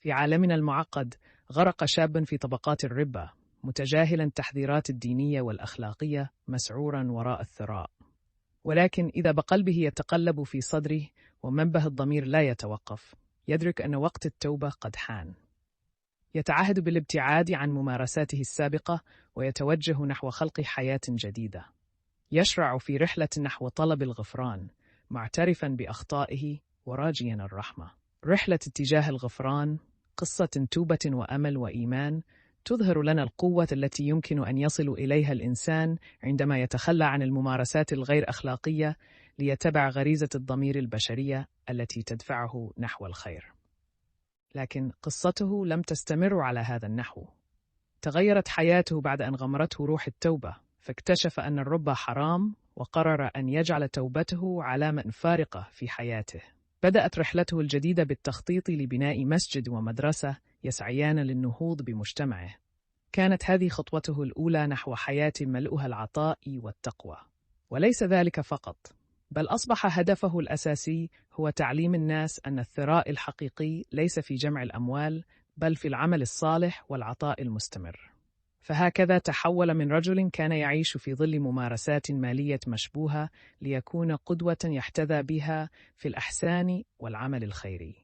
في عالمنا المعقد، غرق شاب في طبقات الربا، متجاهلا التحذيرات الدينية والأخلاقية، مسعورا وراء الثراء. ولكن إذا بقلبه يتقلب في صدره ومنبه الضمير لا يتوقف، يدرك أن وقت التوبة قد حان. يتعهد بالابتعاد عن ممارساته السابقة ويتوجه نحو خلق حياة جديدة. يشرع في رحلة نحو طلب الغفران، معترفا بأخطائه وراجيا الرحمة. رحلة اتجاه الغفران قصة توبة وأمل وإيمان، تظهر لنا القوة التي يمكن أن يصل إليها الإنسان عندما يتخلى عن الممارسات الغير أخلاقية ليتبع غريزة الضمير البشرية التي تدفعه نحو الخير. لكن قصته لم تستمر على هذا النحو. تغيرت حياته بعد أن غمرته روح التوبة، فاكتشف أن الربا حرام وقرر أن يجعل توبته علامة فارقة في حياته. بدأت رحلته الجديدة بالتخطيط لبناء مسجد ومدرسة يسعيان للنهوض بمجتمعه. كانت هذه خطوته الأولى نحو حياة ملؤها العطاء والتقوى. وليس ذلك فقط، بل أصبح هدفه الأساسي هو تعليم الناس أن الثراء الحقيقي ليس في جمع الأموال، بل في العمل الصالح والعطاء المستمر. فهكذا تحول من رجل كان يعيش في ظل ممارسات مالية مشبوهة ليكون قدوة يحتذى بها في الإحسان والعمل الخيري.